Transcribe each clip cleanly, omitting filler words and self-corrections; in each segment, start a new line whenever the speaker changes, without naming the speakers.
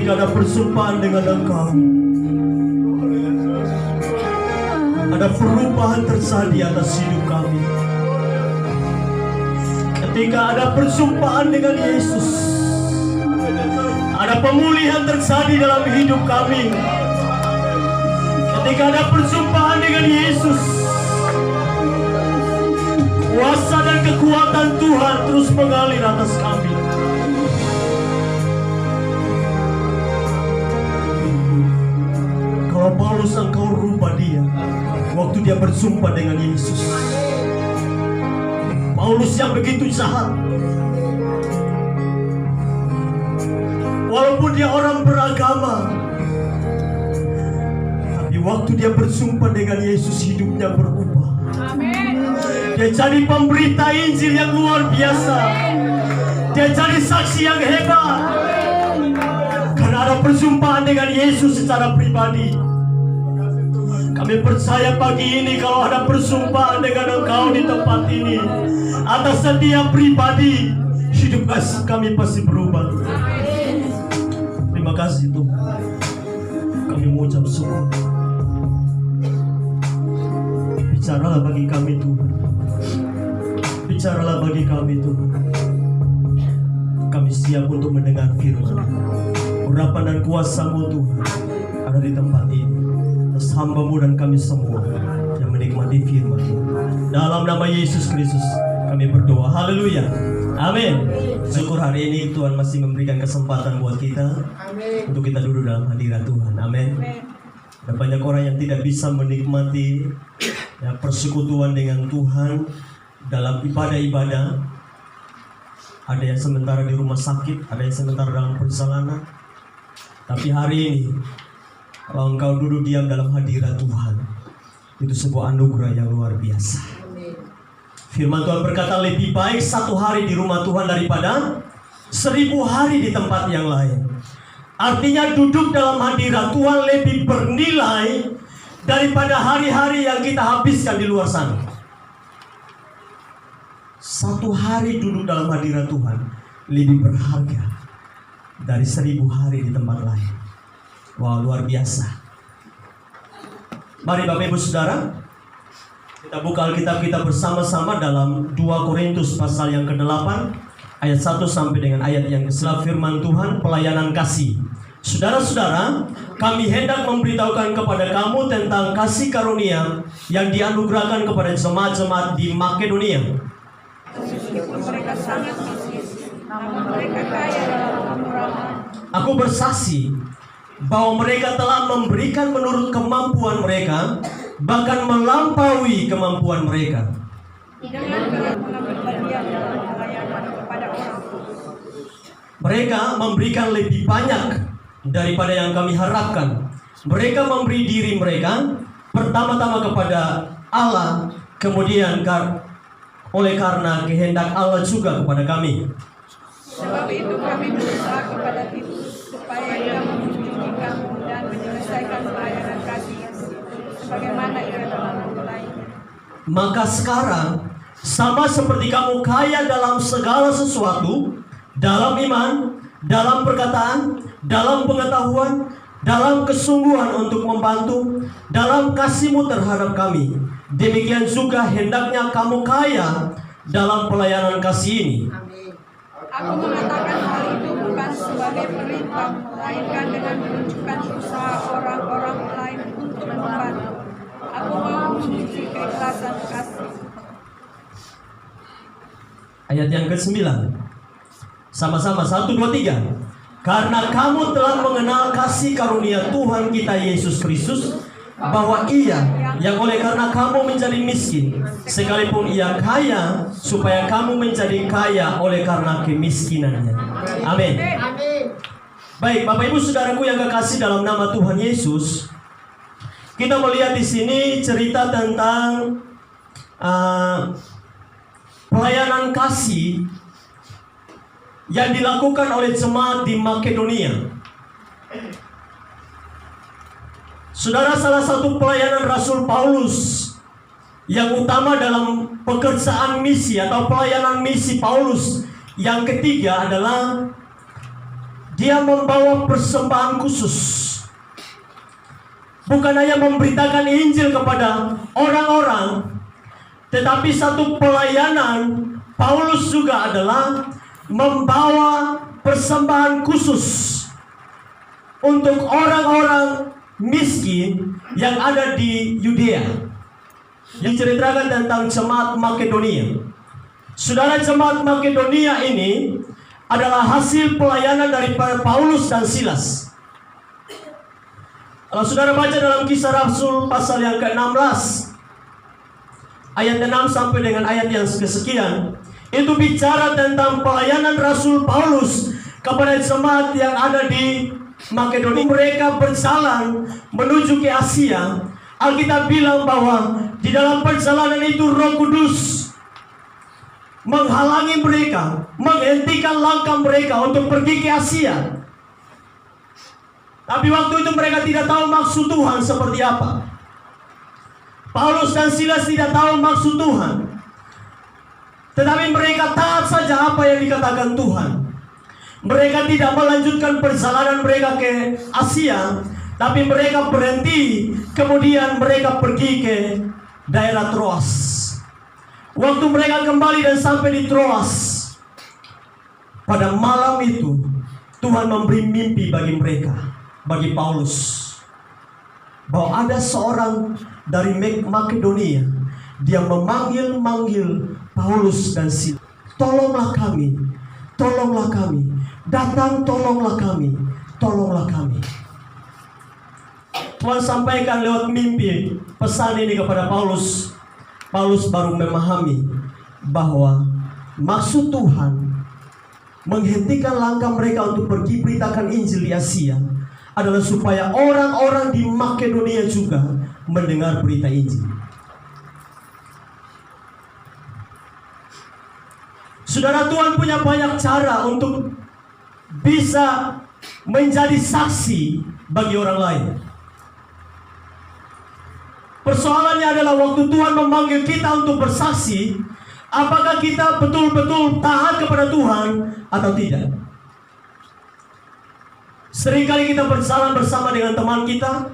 ketika ada persumpaan dengan Engkau, ada perubahan terjadi atas hidup kami. Ketika ada persumpaan dengan Yesus, ada pemulihan terjadi dalam hidup kami. Ketika ada persumpaan dengan Yesus, kuasa dan kekuatan Tuhan terus mengalir atas kami. Kalau Paulus engkau rubah dia waktu dia bersumpah dengan Yesus. Paulus yang begitu jahat, walaupun dia orang beragama, tapi waktu dia bersumpah dengan Yesus hidupnya berubah. Dia jadi pemberita Injil yang luar biasa. Dia jadi saksi yang hebat karena ada persumpaan dengan Yesus secara pribadi. Kami percaya pagi ini kalau ada persumpaan dengan Engkau di tempat ini, atas setiap pribadi, hidup kami pasti berubah. Terima kasih Tuhan. Kami mengucap syukur. Bicaralah bagi kami Tuhan. Bicaralah bagi kami Tuhan. Kami siap untuk mendengar firman. Urapan dan kuasa-Mu Tuhan ada di tempat ini. Atas hamba-Mu dan kami semua yang menikmati firman. Dalam nama Yesus Kristus kami berdoa. Haleluya. Amin. Syukur hari ini Tuhan masih memberikan kesempatan buat kita untuk kita duduk dalam hadirat Tuhan. Amin. Ada banyak orang yang tidak bisa menikmati persekutuan dengan Tuhan dalam ibadah-ibadah. Ada yang sementara di rumah sakit, ada yang sementara dalam perjalanan. Tapi hari ini kalau engkau duduk diam dalam hadirat Tuhan, itu sebuah anugerah yang luar biasa. Firman Tuhan berkata, lebih baik 1 hari di rumah Tuhan daripada 1000 hari di tempat yang lain. Artinya duduk dalam hadirat Tuhan lebih bernilai daripada hari-hari yang kita habiskan di luar sana. 1 hari duduk dalam hadirat Tuhan lebih berharga dari 1000 hari di tempat lain. Wow, luar biasa. Mari Bapak Ibu Saudara, kita buka Alkitab kita bersama-sama dalam 2 Korintus pasal yang ke-8 ayat 1 sampai dengan ayat yang ke-11. Firman Tuhan, pelayanan kasih. Saudara-saudara, kami hendak memberitahukan kepada kamu tentang kasih karunia yang dianugerahkan kepada jemaat-jemaat di Makedonia. Aku bersaksi bahwa mereka telah memberikan menurut kemampuan mereka, bahkan melampaui kemampuan mereka. Mereka memberikan lebih banyak daripada yang kami harapkan. Mereka memberi diri mereka pertama-tama kepada Allah, kemudian oleh karena kehendak Allah juga kepada kami.
Sebab itu kami berusaha kepada Titus supaya ia mengunjungi kamu dan menyelesaikan pelayanan kasih sebagaimana ia telah memulainya.
Maka sekarang sama seperti kamu kaya dalam segala sesuatu, dalam iman, dalam perkataan, dalam pengetahuan, dalam kesungguhan untuk membantu, dalam kasih-Mu terhadap kami, demikian juga hendaknya kamu kaya dalam pelayanan kasih ini.
Aku mengatakan hal itu bukan sebagai perintah, melainkan dengan menunjukkan usaha orang-orang lain untuk membantu. Aku mau menguji keikhlasan kasih.
Ayat yang ke-9. Sama-sama 1, 2, 3. Karena kamu telah mengenal kasih karunia Tuhan kita Yesus Kristus, bahwa Ia yang oleh karena kamu menjadi miskin, sekalipun Ia kaya, supaya kamu menjadi kaya oleh karena kemiskinannya. Amin. Baik, Bapak Ibu Saudaraku yang kekasih dalam nama Tuhan Yesus, kita melihat di sini cerita tentang pelayanan kasih yang dilakukan oleh jemaat di Makedonia. Saudara, salah satu pelayanan Rasul Paulus yang utama dalam pekerjaan misi atau pelayanan misi Paulus yang ketiga adalah dia membawa persembahan khusus. Bukan hanya memberitakan Injil kepada orang-orang, tetapi satu pelayanan Paulus juga adalah membawa persembahan khusus untuk orang-orang miskin yang ada di Yudea. Diceritakan tentang jemaat Makedonia. Saudara, jemaat Makedonia ini adalah hasil pelayanan dari Paulus dan Silas. Kalau saudara baca dalam Kisah Rasul pasal yang ke-16 ayat 6 sampai dengan ayat yang kesekian, itu bicara tentang pelayanan Rasul Paulus kepada jemaat yang ada di Makedonia. Mereka berjalan menuju ke Asia. Alkitab bilang bahwa di dalam perjalanan itu Roh Kudus menghalangi mereka, menghentikan langkah mereka untuk pergi ke Asia. Tapi waktu itu mereka tidak tahu maksud Tuhan seperti apa. Paulus dan Silas tidak tahu maksud Tuhan, tetapi mereka taat saja apa yang dikatakan Tuhan. Mereka tidak melanjutkan perjalanan mereka ke Asia, tapi mereka berhenti. Kemudian mereka pergi ke daerah Troas. Waktu mereka kembali dan sampai di Troas, pada malam itu Tuhan memberi mimpi bagi mereka, bagi Paulus, bahwa ada seorang dari Makedonia. Dia memanggil Paulus dan Silas. Tolonglah kami, tolonglah kami, datang tolonglah kami, tolonglah kami. Tuhan sampaikan lewat mimpi pesan ini kepada Paulus. Paulus baru memahami bahwa maksud Tuhan menghentikan langkah mereka untuk pergi beritakan Injil di Asia adalah supaya orang-orang di Makedonia juga mendengar berita Injil. Saudara, Tuhan punya banyak cara untuk bisa menjadi saksi bagi orang lain. Persoalannya adalah waktu Tuhan memanggil kita untuk bersaksi, apakah kita betul-betul taat kepada Tuhan atau tidak? Seringkali kita berjalan bersama dengan teman kita,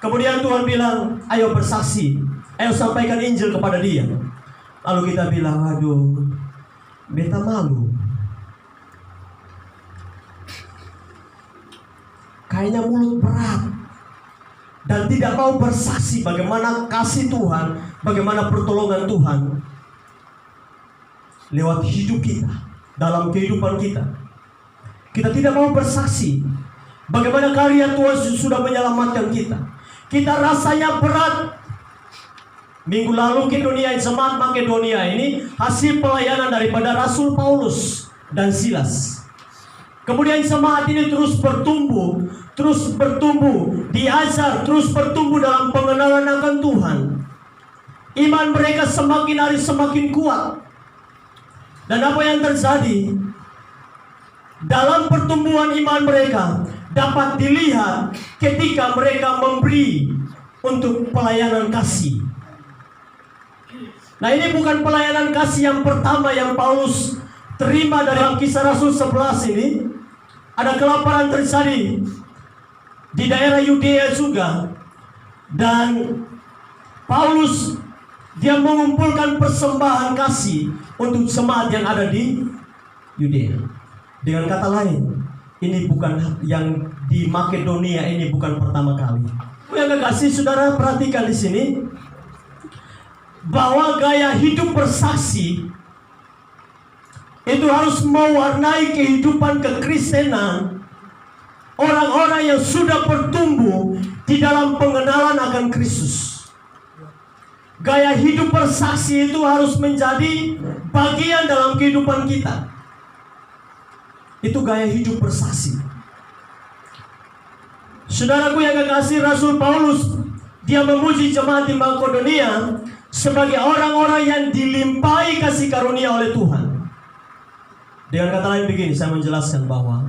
kemudian Tuhan bilang, ayo bersaksi, ayo sampaikan Injil kepada dia. Lalu kita bilang, aduh, beta malu, kayaknya mulut berat, dan tidak mau bersaksi bagaimana kasih Tuhan, bagaimana pertolongan Tuhan lewat hidup kita, dalam kehidupan kita. Kita tidak mau bersaksi bagaimana karya Tuhan sudah menyelamatkan kita. Kita rasanya berat. Minggu lalu jemaat Makedonia ini hasil pelayanan daripada Rasul Paulus dan Silas. Kemudian jemaat ini terus bertumbuh, diajar, terus bertumbuh dalam pengenalan akan Tuhan. Iman mereka semakin hari semakin kuat. Dan apa yang terjadi? Dalam pertumbuhan iman mereka dapat dilihat ketika mereka memberi untuk pelayanan kasih. Nah, ini bukan pelayanan kasih yang pertama yang Paulus terima dari Kisah Rasul 11 ini. Ada kelaparan terjadi di daerah Yudea juga. Dan Paulus dia mengumpulkan persembahan kasih untuk jemaat yang ada di Yudea. Dengan kata lain, ini bukan yang di Makedonia, ini bukan pertama kali. Yang kekasih, saudara perhatikan di sini bahwa gaya hidup bersaksi itu harus mewarnai kehidupan kekristenan orang-orang yang sudah bertumbuh di dalam pengenalan akan Kristus. Gaya hidup bersaksi itu harus menjadi bagian dalam kehidupan kita. Itu gaya hidup bersaksi. Saudaraku yang kekasih, Rasul Paulus dia memuji jemaat di Makedonia sebagai orang-orang yang dilimpahi kasih karunia oleh Tuhan. Dengan kata lain begini, saya menjelaskan bahwa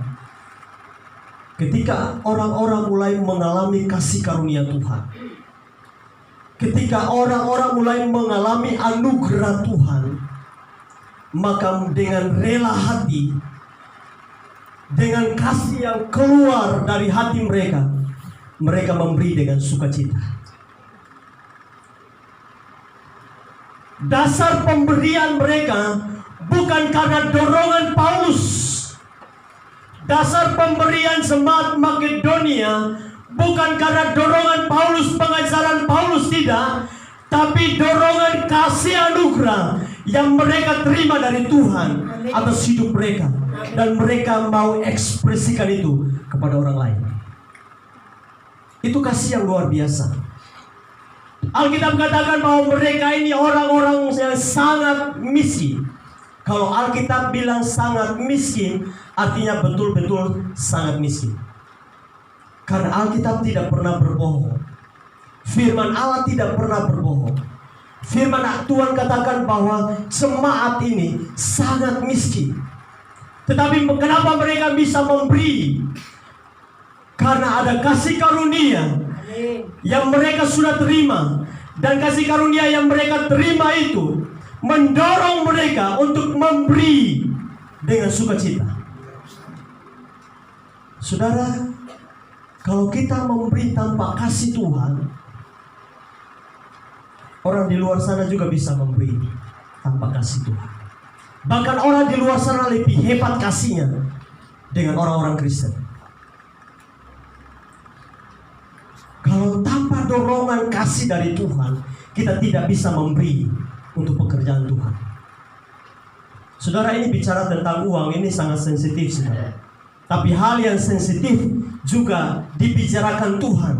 ketika orang-orang mulai mengalami kasih karunia Tuhan, ketika orang-orang mulai mengalami anugerah Tuhan, maka dengan rela hati dengan kasih yang keluar dari hati mereka, mereka memberi dengan sukacita. Dasar pemberian mereka bukan karena dorongan Paulus. Dasar pemberian jemaat Makedonia bukan karena dorongan Paulus, pengajaran Paulus, tidak, tapi dorongan kasih anugerah yang mereka terima dari Tuhan atas hidup mereka, dan mereka mau ekspresikan itu kepada orang lain. Itu kasih yang luar biasa. Alkitab katakan bahwa mereka ini orang-orang yang sangat miskin. Kalau Alkitab bilang sangat miskin, artinya betul-betul sangat miskin. Karena Alkitab tidak pernah berbohong. Firman Allah tidak pernah berbohong. Firman Tuhan katakan bahwa jemaat ini sangat miskin. Tetapi kenapa mereka bisa memberi? Karena ada kasih karunia yang mereka sudah terima. Dan kasih karunia yang mereka terima itu mendorong mereka untuk memberi dengan sukacita. Saudara, kalau kita memberi tanpa kasih Tuhan, orang di luar sana juga bisa memberi tanpa kasih Tuhan. Bahkan orang di luar sana lebih hebat kasihnya dengan orang-orang Kristen. Kalau tanpa dorongan kasih dari Tuhan, kita tidak bisa memberi untuk pekerjaan Tuhan. Saudara, ini bicara tentang uang, ini sangat sensitif, saudara. Tapi hal yang sensitif juga dibicarakan Tuhan.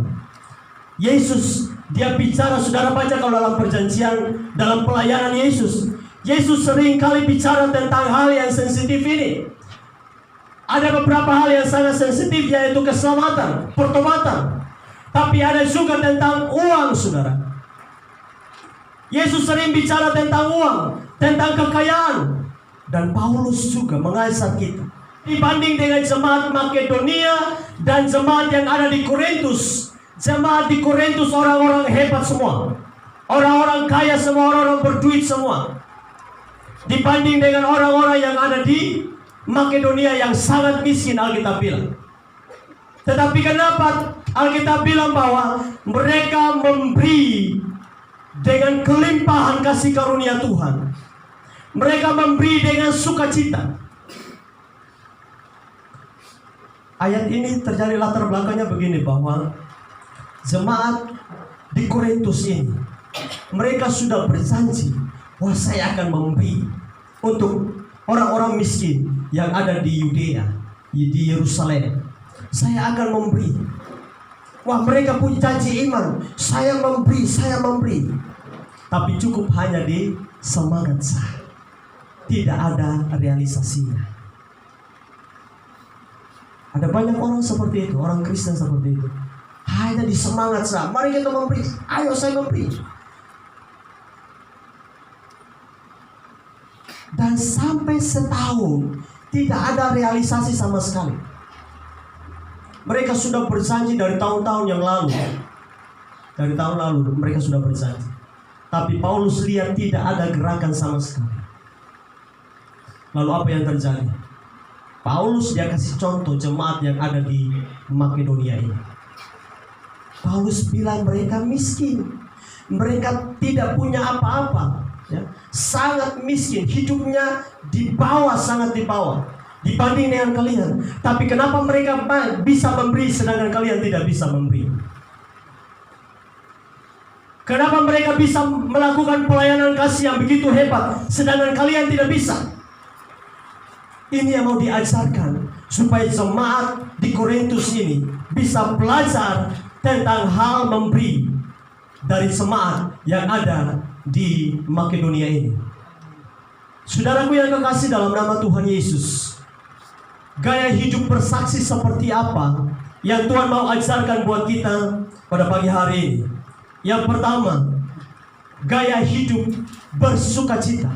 Yesus, dia bicara, saudara baca kalau dalam perjanjian, dalam pelayanan Yesus, Yesus sering kali bicara tentang hal yang sensitif ini. Ada beberapa hal yang sangat sensitif, yaitu keselamatan, pertobatan. Tapi ada juga tentang uang, saudara. Yesus sering bicara tentang uang, tentang kekayaan. Dan Paulus juga mengajar kita. Dibanding dengan jemaat Makedonia dan jemaat yang ada di Korintus. Jemaat di Korintus orang-orang hebat semua. Orang-orang kaya semua, orang-orang berduit semua. Dibanding dengan orang-orang yang ada di Makedonia yang sangat miskin, Alkitab bilang. Tetapi kenapa Alkitab bilang bahwa mereka memberi dengan kelimpahan kasih karunia Tuhan. Mereka memberi dengan sukacita. Ayat ini terjadi latar belakangnya begini, bahwa jemaat di Korintus ini, mereka sudah berjanji bahwa saya akan memberi untuk orang-orang miskin yang ada di Yudea, di Yerusalem. Saya akan memberi. Wah, mereka punya janji iman, saya memberi, saya memberi. Tapi cukup hanya di semangat saya, tidak ada realisasinya. Ada banyak orang seperti itu, orang Kristen seperti itu. Hanya di semangat saya, mari kita memberi, ayo saya memberi. Dan sampai setahun tidak ada realisasi sama sekali. Mereka sudah berjanji dari tahun-tahun yang lalu. Dari tahun lalu mereka sudah berjanji. Tapi Paulus lihat tidak ada gerakan sama sekali. Lalu apa yang terjadi? Paulus dia kasih contoh jemaat yang ada di Makedonia ini. Paulus bilang mereka miskin. Mereka tidak punya apa-apa, ya. Sangat miskin, hidupnya di bawah, sangat di bawah dibanding dengan kalian. Tapi kenapa mereka bisa memberi sedangkan kalian tidak bisa memberi? Kenapa mereka bisa melakukan pelayanan kasih yang begitu hebat sedangkan kalian tidak bisa? Ini yang mau diajarkan supaya jemaat di Korintus ini bisa belajar tentang hal memberi dari jemaat yang ada di Makedonia ini. Saudaraku yang kekasih dalam nama Tuhan Yesus, gaya hidup bersaksi seperti apa yang Tuhan mau ajarkan buat kita pada pagi hari ini? Yang pertama, gaya hidup bersukacita.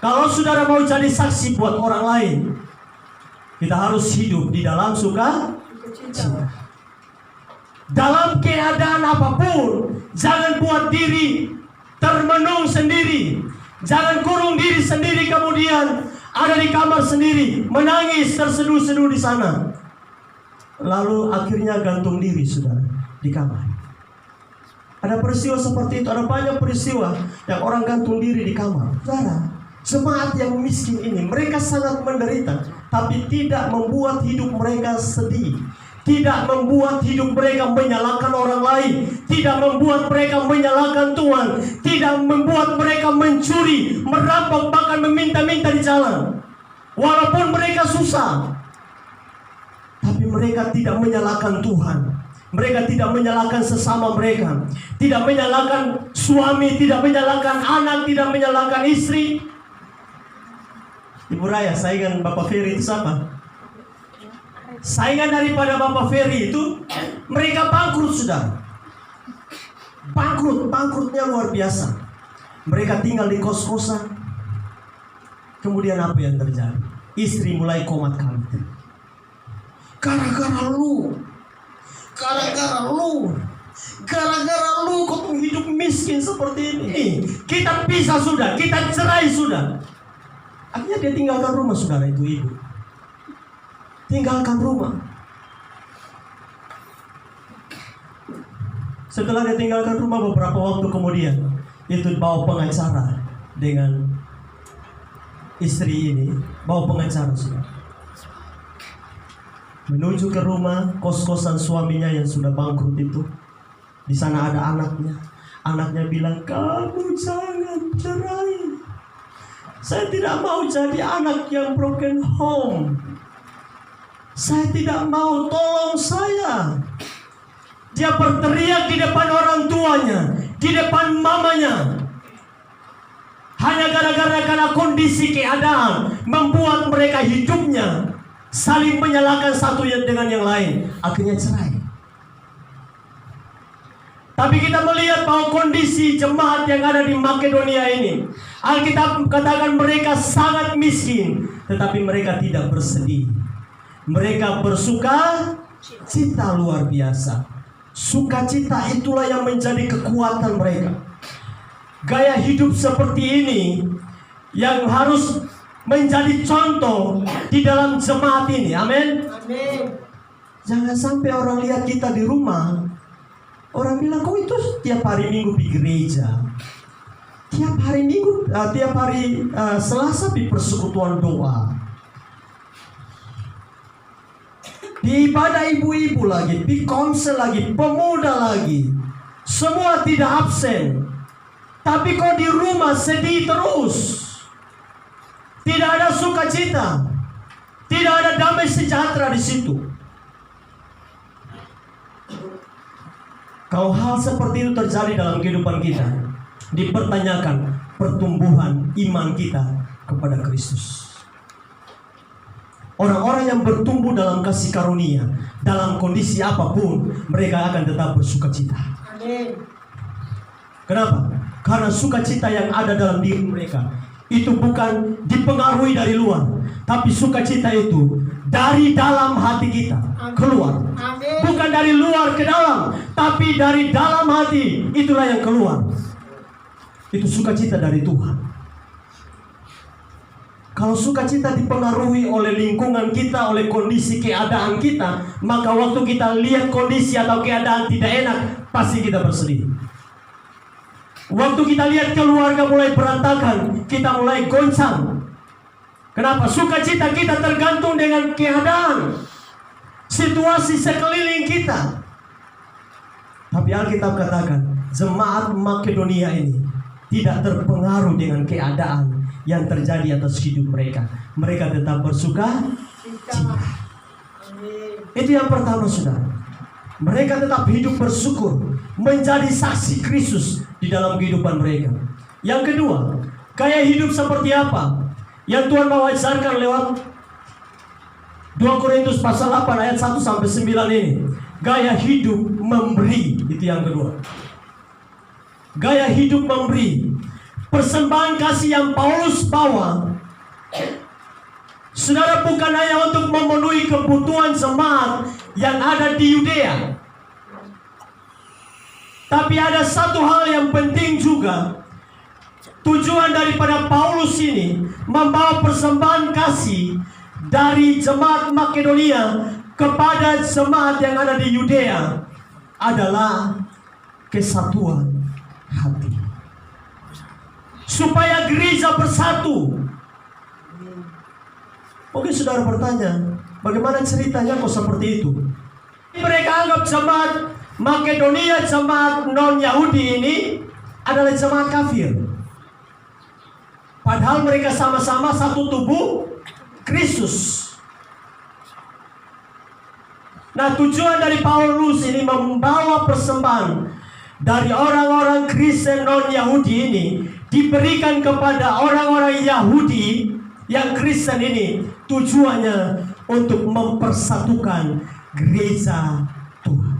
Kalau saudara mau jadi saksi buat orang lain, kita harus hidup di dalam sukacita. Dalam keadaan apapun, jangan buat diri termenung sendiri. Jangan kurung diri sendiri kemudian ada di kamar sendiri, menangis terseduh-seduh di sana. Lalu akhirnya gantung diri, saudara, di kamar. Ada peristiwa seperti itu, ada banyak peristiwa yang orang gantung diri di kamar. Saudara, jemaat yang miskin ini, mereka sangat menderita, tapi tidak membuat hidup mereka sedih. Tidak membuat hidup mereka menyalahkan orang lain. Tidak membuat mereka menyalahkan Tuhan. Tidak membuat mereka mencuri, merampok, bahkan meminta-minta di jalan. Walaupun mereka susah, tapi mereka tidak menyalahkan Tuhan. Mereka tidak menyalahkan sesama mereka. Tidak menyalahkan suami, tidak menyalahkan anak, tidak menyalahkan istri. Ibu Raya, saingan Bapak Ferry itu siapa? Saingan daripada Bapak Ferry itu, mereka bangkrut, sudah. Bangkrutnya luar biasa. Mereka tinggal di kos-kosan. Kemudian apa yang terjadi? Istri mulai komat kamit. Gara-gara lu kok hidup miskin seperti ini. Kita pisah sudah, kita cerai sudah. Akhirnya dia tinggalkan rumah, saudara, itu ibu. Tinggalkan rumah. Setelah dia tinggalkan rumah, beberapa waktu kemudian itu bawa pengacara dengan istri ini, bawa pengacara sudah menuju ke rumah kos-kosan suaminya yang sudah bangkrut itu. Di sana ada anaknya. Anaknya bilang, kamu jangan cerai. Saya tidak mau jadi anak yang broken home. Saya tidak mau, tolong saya. Dia berteriak di depan orang tuanya, di depan mamanya. Hanya gara-gara karena kondisi keadaan membuat mereka hidupnya saling menyalahkan satu dengan yang lain. Akhirnya cerai. Tapi kita melihat bahwa kondisi jemaat yang ada di Makedonia ini, Alkitab katakan mereka sangat miskin, tetapi mereka tidak bersedih. Mereka bersuka cita luar biasa. Sukacita itulah yang menjadi kekuatan mereka. Gaya hidup seperti ini yang harus menjadi contoh di dalam jemaat ini. Amin. Jangan sampai orang lihat kita di rumah, orang bilang, kok itu tiap hari Minggu di gereja, tiap hari Minggu, tiap hari Selasa di persekutuan doa, di ibadah ibu-ibu lagi, di konsel lagi, pemuda lagi, semua tidak absen. Tapi kok di rumah sedih terus, tidak ada sukacita, tidak ada damai sejahtera di situ. Kalau hal seperti itu terjadi dalam kehidupan kita, dipertanyakan pertumbuhan iman kita kepada Kristus. Orang-orang yang bertumbuh dalam kasih karunia, dalam kondisi apapun, mereka akan tetap bersukacita. Kenapa? Karena sukacita yang ada dalam diri mereka itu bukan dipengaruhi dari luar, tapi sukacita itu dari dalam hati kita keluar. Bukan dari luar ke dalam, tapi dari dalam hati, itulah yang keluar. Itu sukacita dari Tuhan. Kalau sukacita dipengaruhi oleh lingkungan kita, oleh kondisi keadaan kita, maka waktu kita lihat kondisi atau keadaan tidak enak, pasti kita bersedih. Waktu kita lihat keluarga mulai berantakan, kita mulai goncang. Kenapa? Sukacita kita tergantung dengan keadaan, situasi sekeliling kita. Tapi Alkitab katakan, jemaat Makedonia ini tidak terpengaruh dengan keadaan yang terjadi atas hidup mereka. Mereka tetap bersuka cita. Itu yang pertama, saudara. Mereka tetap hidup bersyukur, menjadi saksi Kristus di dalam kehidupan mereka. Yang kedua, gaya hidup seperti apa yang Tuhan mau ajarkan lewat 2 Korintus pasal 8 ayat 1 sampai 9 ini. Gaya hidup memberi, itu yang kedua. Gaya hidup memberi. Persembahan kasih yang Paulus bawa, saudara, bukan hanya untuk memenuhi kebutuhan jemaat yang ada di Yudea, tapi ada satu hal yang penting juga. Tujuan daripada Paulus ini membawa persembahan kasih dari jemaat Makedonia kepada jemaat yang ada di Yudea adalah kesatuan hati, supaya gereja bersatu. Mungkin saudara bertanya, bagaimana ceritanya kok seperti itu? Mereka anggap jemaat Makedonia, jemaat non-Yahudi ini adalah jemaat kafir. Padahal mereka sama-sama satu tubuh Kristus. Nah, tujuan dari Paulus ini membawa persembahan dari orang-orang Kristen non-Yahudi ini diberikan kepada orang-orang Yahudi yang Kristen ini, tujuannya untuk mempersatukan gereja Tuhan.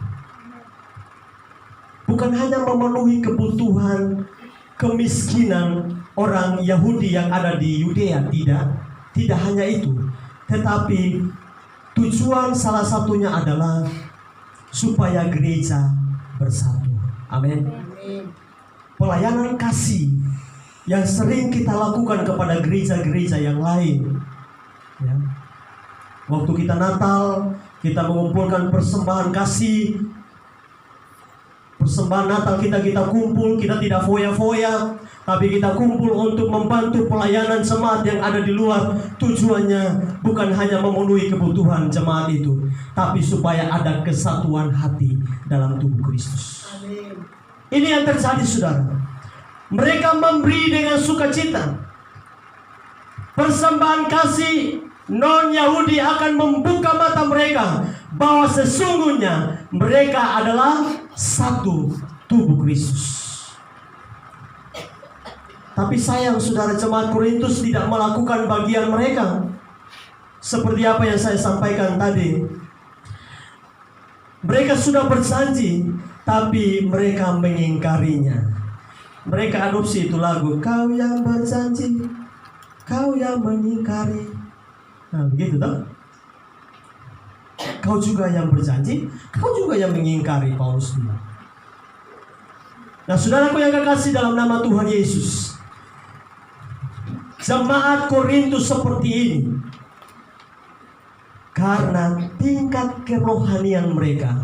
Bukan hanya memenuhi kebutuhan kemiskinan orang Yahudi yang ada di Yudea, tidak hanya itu, tetapi tujuan salah satunya adalah supaya gereja bersatu. Amin. Pelayanan kasih yang sering kita lakukan kepada gereja-gereja yang lain, ya. Waktu kita Natal, kita mengumpulkan persembahan kasih. Persembahan Natal kita kumpul, kita tidak foya-foya, tapi kita kumpul untuk membantu pelayanan jemaat yang ada di luar. Tujuannya bukan hanya memenuhi kebutuhan jemaat itu, tapi supaya ada kesatuan hati dalam tubuh Kristus. Ini yang terjadi, saudara. Mereka memberi dengan sukacita. Persembahan kasih non-Yahudi akan membuka mata mereka bahwa sesungguhnya mereka adalah satu tubuh Kristus. Tapi sayang, saudara, jemaat Korintus tidak melakukan bagian mereka. Seperti apa yang saya sampaikan tadi. Mereka sudah berjanji, tapi mereka mengingkarinya. Mereka adopsi itu lagu, kau yang berjanji, kau yang mengingkari. Nah, begitu toh? Kau juga yang berjanji, kau juga yang mengingkari, Paulus bilang. Nah, saudaraku yang kekasih dalam nama Tuhan Yesus, jemaat Korintus seperti ini karena tingkat kerohanian mereka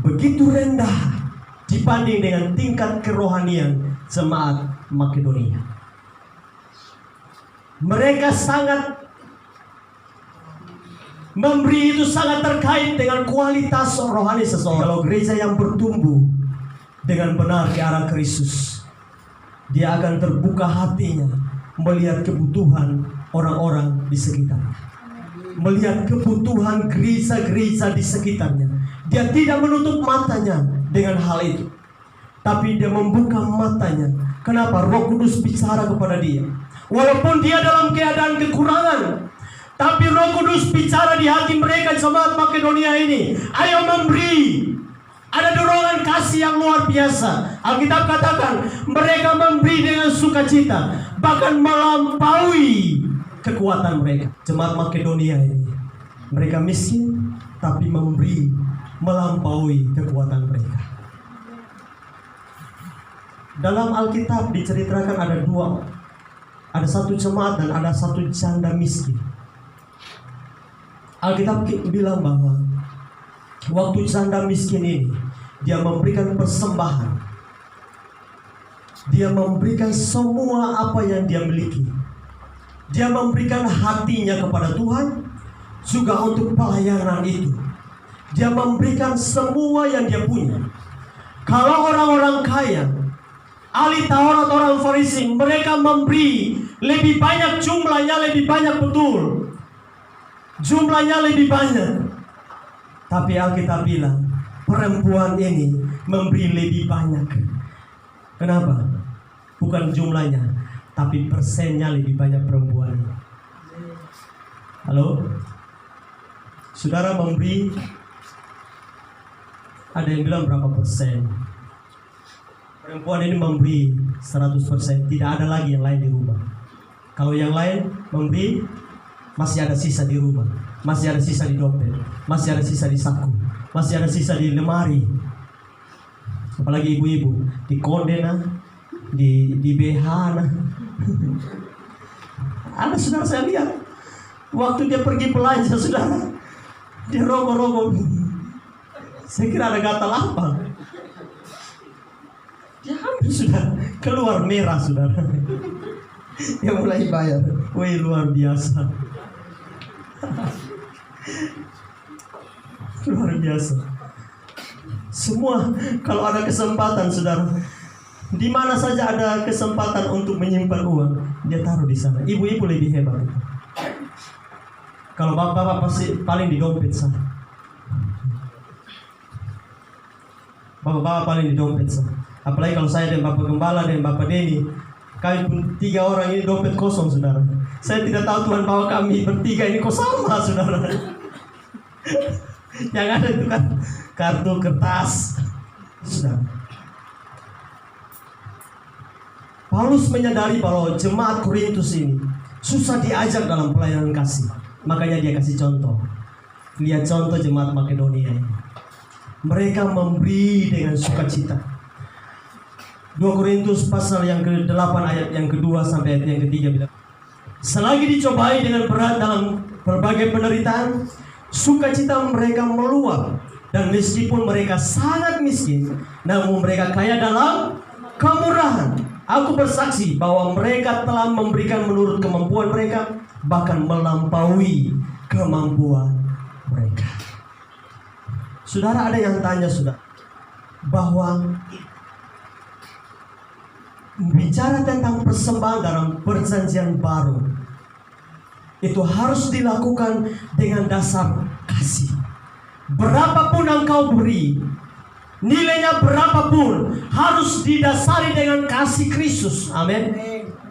begitu rendah dibanding dengan tingkat kerohanian jemaat Makedonia. Mereka sangat memberi, itu sangat terkait dengan kualitas rohani seseorang. Kalau gereja yang bertumbuh dengan benar ke arah Kristus, dia akan terbuka hatinya melihat kebutuhan orang-orang di sekitarnya, melihat kebutuhan gereja-gereja di sekitarnya. Dia tidak menutup matanya dengan hal itu, tapi dia membuka matanya. Kenapa? Roh Kudus bicara kepada dia. Walaupun dia dalam keadaan kekurangan, tapi Roh Kudus bicara di hati mereka, jemaat Makedonia ini. Ayo memberi. Ada dorongan kasih yang luar biasa. Alkitab katakan mereka memberi dengan sukacita, bahkan melampaui kekuatan mereka. Jemaat Makedonia ini, mereka miskin tapi memberi melampaui kekuatan mereka. Dalam Alkitab diceritakan ada satu jemaat dan ada satu janda miskin. Alkitab bilang bahwa waktu janda miskin ini, dia memberikan persembahan. Dia memberikan semua apa yang dia miliki. Dia memberikan hatinya kepada Tuhan, juga untuk pelayanan itu. Dia memberikan semua yang dia punya. Kalau orang-orang kaya, ahli Taurat, orang Farisi, mereka memberi lebih banyak, jumlahnya lebih banyak, betul. Jumlahnya lebih banyak. Tapi Alkitab bilang perempuan ini memberi lebih banyak. Kenapa? Bukan jumlahnya, tapi persennya lebih banyak perempuan. Halo? Saudara memberi, ada yang bilang berapa persen? Perempuan ini memberi 100%, tidak ada lagi yang lain di rumah. Kalau yang lain memberi, masih ada sisa di rumah, masih ada sisa di dompet, masih ada sisa di saku, masih ada sisa di lemari. Apalagi ibu-ibu, di kondena, di BH. Nah. Ada saudara saya lihat waktu dia pergi belanja, saudara, dia rogo-rogo. Saya kira ada gatal apa. Dia ambil, sudah keluar merah, saudara. Dia mulai bayar. Wih, luar biasa. Luar biasa. Semua kalau ada kesempatan, saudara, di mana saja ada kesempatan untuk menyimpan uang, dia taruh di sana. Ibu-ibu lebih hebat. Kalau bapak-bapak pasti paling di dompet sana. Bapak-bapak paling di dompet sana. Apalagi kalau saya dan Bapak Gembala dan Bapak Denny, kami pun 3 orang ini dompet kosong, saudara. Saya tidak tahu Tuhan bahwa kami bertiga ini kok sama, saudara. Yang ada itu kan kartu kertas, saudara. Paulus menyadari bahwa jemaat Korintus ini susah diajak dalam pelayanan kasih. Makanya dia kasih contoh. Lihat contoh jemaat Makedonia ini. Mereka memberi dengan sukacita. 2 Korintus pasal yang ke-8 ayat yang kedua sampai ayat yang ketiga bilang, selagi dicobai dengan berat dalam berbagai penderitaan, sukacita mereka meluap, dan meskipun mereka sangat miskin, namun mereka kaya dalam kemurahan. Aku bersaksi bahwa mereka telah memberikan menurut kemampuan mereka, bahkan melampaui kemampuan mereka. Saudara, ada yang tanya, saudara, bahwa bicara tentang persembahan dalam perjanjian baru itu harus dilakukan dengan dasar kasih. Berapapun engkau beri, nilainya berapapun, harus didasari dengan kasih Kristus. Amin.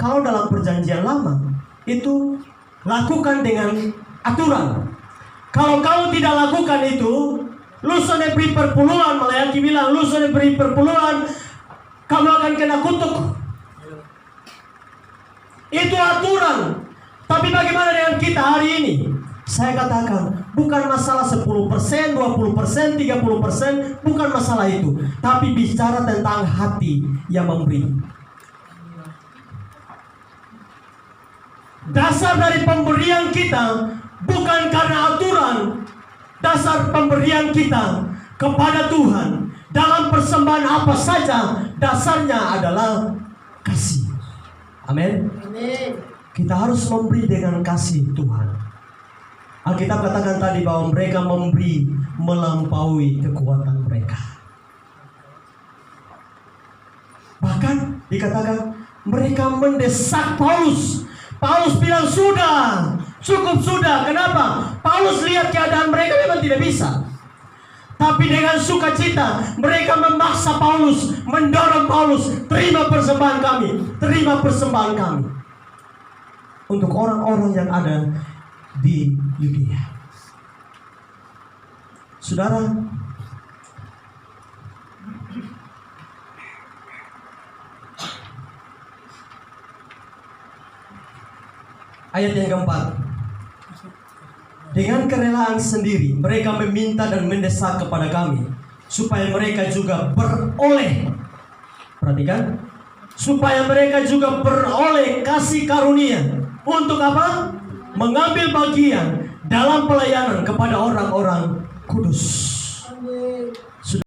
Kalau dalam perjanjian lama itu lakukan dengan aturan. Kalau kau tidak lakukan itu, lu sudah beri perpuluhan, Malayaki bilang, lu sudah beri perpuluhan, kamu akan kena kutuk. Itu aturan. Tapi bagaimana dengan kita hari ini? Saya katakan, bukan masalah 10%, 20%, 30%, bukan masalah itu. Tapi bicara tentang hati yang memberi. Dasar dari pemberian kita bukan karena aturan. Dasar pemberian kita kepada Tuhan dalam persembahan apa saja, dasarnya adalah kasih. Amin. Kita harus memberi dengan kasih Tuhan. Alkitab katakan tadi bahwa mereka memberi melampaui kekuatan mereka. Bahkan dikatakan mereka mendesak Paulus. Paulus bilang sudah, cukup sudah. Kenapa? Paulus lihat keadaan mereka memang tidak bisa. Tapi dengan sukacita mereka memaksa Paulus, mendorong Paulus, terima persembahan kami, terima persembahan kami. Untuk orang-orang yang ada di Yudea. Saudara, ayat yang keempat. Dengan kerelaan sendiri mereka meminta dan mendesak kepada kami supaya mereka juga beroleh. Perhatikan, supaya mereka juga beroleh kasih karunia. Untuk apa? Mengambil bagian dalam pelayanan kepada orang-orang kudus.